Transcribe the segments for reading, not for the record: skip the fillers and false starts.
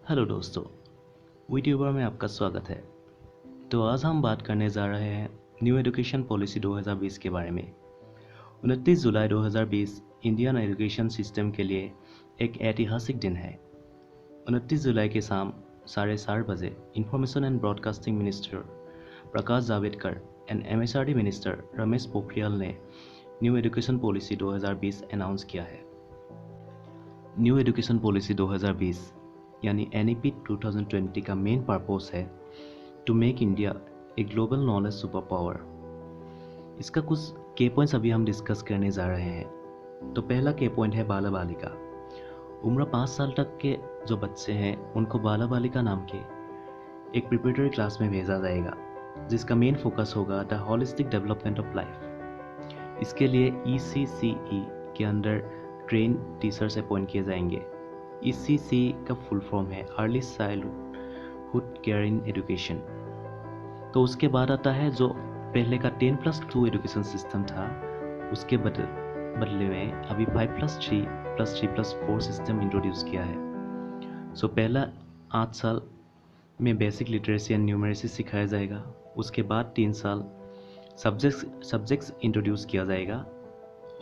Hello दोस्तों, वीट्यूबर में आपका स्वागत है। तो आज हम बात करने जा रहे हैं न्यू एजुकेशन पॉलिसी 2020 के बारे में। 29 जुलाई 2020 इंडियन एजुकेशन सिस्टम के लिए एक ऐतिहासिक दिन है। 29 जुलाई के शाम 7:30 बजे information and broadcasting minister Prakash Javadekar and MHRD minister Ramesh Pokhriyal ने न्यू एजुकेशन पॉलिसी 2020 अनाउंस किया है। न्यू एजुकेशन पॉलिसी 2020 यानी NEP 2020 का मेन पर्पस है to make India a global knowledge super power. इसका कुछ के पॉइंट्स अभी हम डिस्कस करने जा रहे हैं। तो पहला के पॉइंट है बाला बालिका। उम्र 5 साल तक के जो बच्चे हैं उनको बाला बालिका नाम के एक प्रिपरेटरी क्लास में भेजा जाएगा, जिसका मेन फोकस होगा the holistic development of life. इसके लिए ECCE के अंडर ट्रेन टीचर्स अपॉइंट किए जाएंगे। ECC का फुल फॉर्म है early childhood care in education. तो उसके बाद आता है जो पहले का 10+2 एजुकेशन सिस्टम था, उसके बदले में अभी 5+3+3+4 सिस्टम इंट्रोड्यूस किया है। सो पहला 8 साल में बेसिक लिटरेसी एंड न्यूमरेसी सिखाया जाएगा। उसके बाद 3 साल सब्जेक्ट्स इंट्रोड्यूस किया जाएगा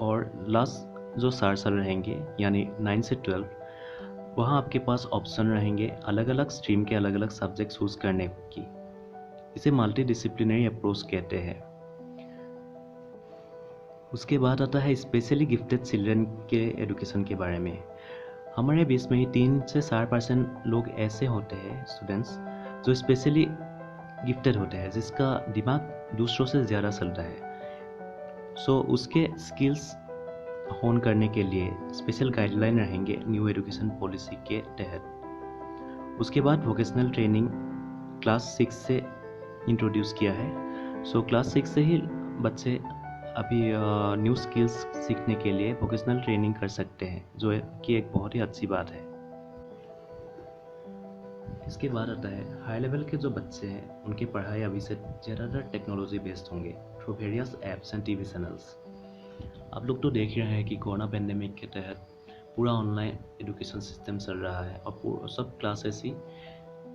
और लास्ट जो 4 साल रहेंगे यानी 9 से 12, वहाँ आपके पास ऑप्शन रहेंगे अलग अलग स्ट्रीम के अलग अलग सब्जेक्ट चूज करने की। इसे मल्टी डिसिप्लिनरी अप्रोच कहते हैं। उसके बाद आता है स्पेशली गिफ्टेड चिल्ड्रन के एजुकेशन के बारे में। हमारे बीच में ही 3 से 4% लोग ऐसे होते हैं स्टूडेंट्स जो स्पेशली गिफ्टेड होते हैं, जिसका दिमाग दूसरों से ज़्यादा चलता है। सो उसके स्किल्स होन करने के लिए स्पेशल गाइडलाइन रहेंगे न्यू एजुकेशन पॉलिसी के तहत। उसके बाद वोकेशनल ट्रेनिंग क्लास 6 से इंट्रोड्यूस किया है। सो क्लास 6 से ही बच्चे अभी न्यू स्किल्स सीखने के लिए वोकेशनल ट्रेनिंग कर सकते हैं, जो कि एक बहुत ही अच्छी बात है। इसके बाद आता है हाई लेवल के जो बच्चे हैं उनकी पढ़ाई अभी से ज़्यादातर टेक्नोलॉजी बेस्ड होंगे through various apps and TV channels. आप लोग तो देख रहे हैं कि कोरोना पेंडेमिक के तहत पूरा ऑनलाइन एजुकेशन सिस्टम चल रहा है और सब क्लासेस ही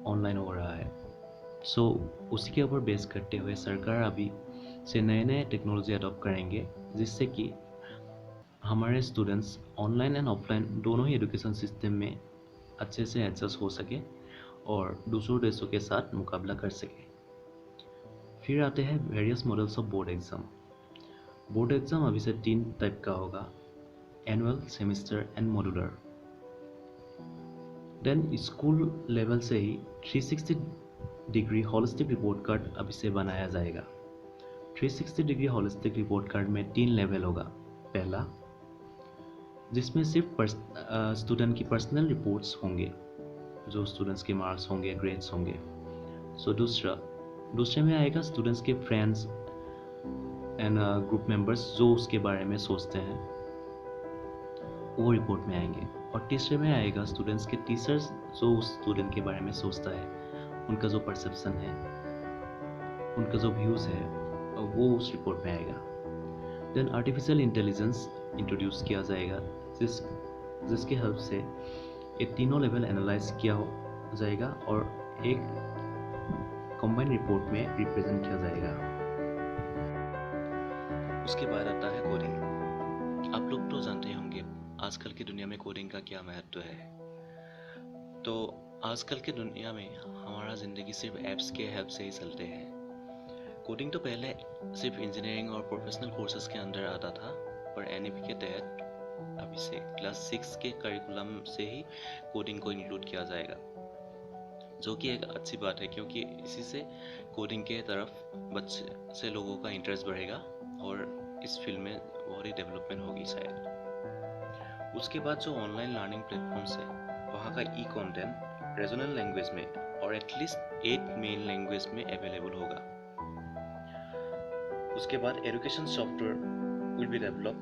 ऑनलाइन हो रहा है। सो उसी के ऊपर बेस करते हुए सरकार अभी से नए नए टेक्नोलॉजी अडॉप्ट करेंगे, जिससे कि हमारे स्टूडेंट्स ऑनलाइन एंड ऑफलाइन दोनों ही एजुकेशन सिस्टम में अच्छे से एडजस्ट हो सके और दूसरों देशों के साथ मुकाबला कर सके। फिर आते हैं various models of board exam. Board exam अभी से 3 टाइप का होगा, annual, semester and modular. Then school level से ही 360 डिग्री होलिस्टिक रिपोर्ट कार्ड अभी से बनाया जाएगा। 360 डिग्री होलिस्टिक रिपोर्ट कार्ड में 3 लेवल होगा। पहला, जिसमें सिर्फ स्टूडेंट की पर्सनल रिपोर्ट्स होंगे, जो स्टूडेंट्स के मार्क्स होंगे, ग्रेड्स होंगे। सो दूसरे में आएगा स्टूडेंट्स के फ्रेंड्स एंड ग्रुप मेंबर्स जो उसके बारे में सोचते हैं, वो रिपोर्ट में आएंगे। और तीसरे में आएगा स्टूडेंट्स के टीचर्स जो उस स्टूडेंट के बारे में सोचता है, उनका जो परसेप्शन है, उनका जो व्यूज़ है, वो उस रिपोर्ट में आएगा। देन आर्टिफिशियल इंटेलिजेंस इंट्रोड्यूस किया जाएगा, जिसके हेल्प से ये तीनों लेवल एनालाइज किया जाएगा और एक कंबाइंड रिपोर्ट में रिप्रेजेंट किया जाएगा। उसके बाद आता है कोडिंग। आप लोग तो जानते होंगे आजकल की दुनिया में कोडिंग का क्या महत्व है। तो आजकल की दुनिया में हमारा ज़िंदगी सिर्फ ऐप्स के हेल्प से ही चलते हैं। कोडिंग तो पहले सिर्फ इंजीनियरिंग और प्रोफेशनल कोर्सेज के अंदर आता था, पर NEP के तहत अभी से क्लास 6 के करिकुलम से ही कोडिंग को इंक्लूड किया जाएगा, जो कि एक अच्छी बात है, क्योंकि इसी से कोडिंग के तरफ बच्चे से लोगों का इंटरेस्ट बढ़ेगा और इस फील्ड में बहुत ही डेवलपमेंट होगी शायद। उसके बाद जो ऑनलाइन लर्निंग प्लेटफॉर्म्स है, वहाँ का कंटेंट रीजनल लैंग्वेज में और एटलीस्ट 8 मेन लैंग्वेज में अवेलेबल होगा। उसके बाद education software will be develop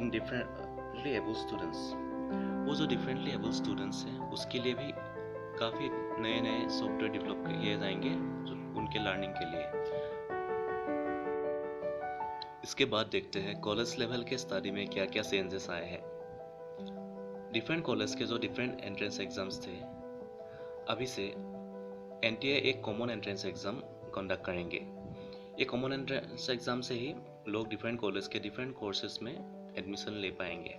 in differently able students. वो जो डिफरेंटली एबल स्टूडेंट्स हैं उसके लिए भी काफ़ी नए नए सॉफ्टवेयर डेवलप किए जाएंगे जो उनके लर्निंग के लिए। इसके बाद देखते हैं कॉलेज लेवल के स्टडी में क्या क्या चेंजेस आए हैं। डिफरेंट कॉलेज के जो डिफरेंट एंट्रेंस एग्जाम्स थे, अभी से एनटीए एक कॉमन एंट्रेंस एग्ज़ाम कंडक्ट करेंगे। ये कॉमन एंट्रेंस एग्ज़ाम से ही लोग डिफरेंट कॉलेज के डिफरेंट कोर्सेज में एडमिशन ले पाएंगे।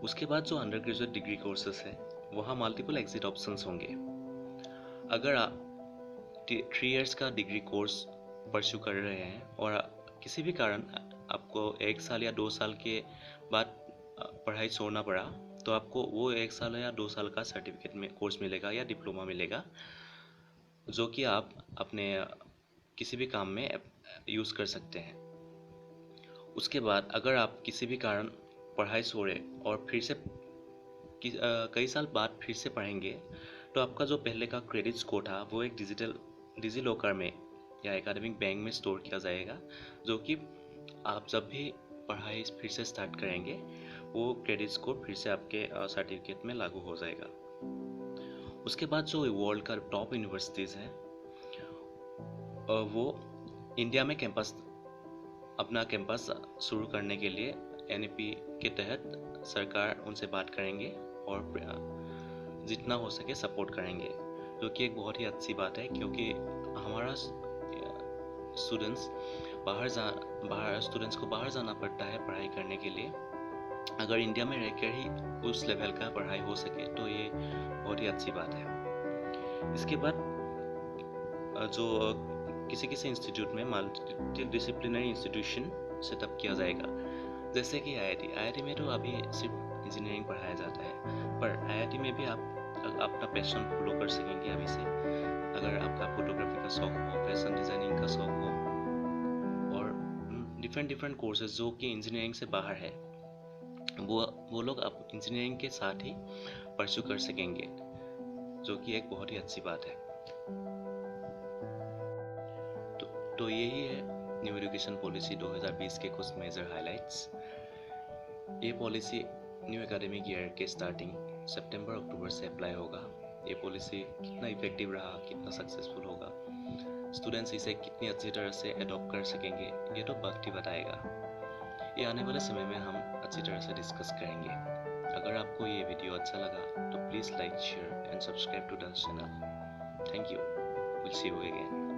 उसके बाद जो अंडर ग्रेजुएट डिग्री कोर्सेज है वहाँ मल्टीपल एग्जिट ऑप्शंस होंगे। अगर आप 3 इयर्स का डिग्री कोर्स परस्यू कर रहे हैं और किसी भी कारण आपको 1 साल या 2 साल के बाद पढ़ाई छोड़ना पड़ा, तो आपको वो 1 साल या 2 साल का सर्टिफिकेट में कोर्स मिलेगा या डिप्लोमा मिलेगा, जो कि आप अपने किसी भी काम में यूज़ कर सकते हैं। उसके बाद अगर आप किसी भी कारण पढ़ाई छोड़े और फिर से कई साल बाद फिर से पढ़ेंगे, तो आपका जो पहले का क्रेडिट स्कोर था वो एक डिजी लॉकर में या एकेडमिक बैंक में स्टोर किया जाएगा, जो कि आप जब भी पढ़ाई फिर से स्टार्ट करेंगे वो क्रेडिट स्कोर फिर से आपके सर्टिफिकेट में लागू हो जाएगा। उसके बाद जो वर्ल्ड का टॉप यूनिवर्सिटीज़ हैं वो इंडिया में अपना कैंपस शुरू करने के लिए एनईपी के तहत सरकार उनसे बात करेंगे और जितना हो सके सपोर्ट करेंगे, जो कि एक बहुत ही अच्छी बात है, क्योंकि हमारा स्टूडेंट्स को बाहर जाना पड़ता है पढ़ाई करने के लिए। अगर इंडिया में रहकर ही उस लेवल का पढ़ाई हो सके तो ये बहुत ही अच्छी बात है। इसके बाद जो किसी इंस्टीट्यूट में मल्टी डिसिप्लिनरी इंस्टीट्यूशन सेटअप किया जाएगा, जैसे कि आईआईटी में तो अभी सिर्फ इंजीनियरिंग पढ़ाया जाता है, पर आईआईटी में भी आप अपना पैशन फॉलो कर सकेंगे अभी से। अगर आपका फोटोग्राफी का शौक हो, फैशन डिज़ाइनिंग का शौक हो और डिफरेंट कोर्सेज जो कि इंजीनियरिंग से बाहर है, वो लोग आप इंजीनियरिंग के साथ ही परस्यू कर सकेंगे, जो कि एक बहुत ही अच्छी बात है। तो यही है न्यू एजुकेशन पॉलिसी 2020 के कुछ मेजर हाइलाइट्स। ये पॉलिसी न्यू एकेडमिक ईयर के स्टार्टिंग सितंबर अक्टूबर से अप्लाई होगा। ये पॉलिसी कितना इफेक्टिव रहा, कितना सक्सेसफुल होगा, स्टूडेंट्स इसे कितनी अच्छी तरह से एडॉप्ट कर सकेंगे, ये तो वक्त ही बताएगा। ये आने वाले समय में हम अच्छी तरह से डिस्कस करेंगे। अगर आपको ये वीडियो अच्छा लगा तो please like, share and subscribe to the channel. Thank you. Will see you again.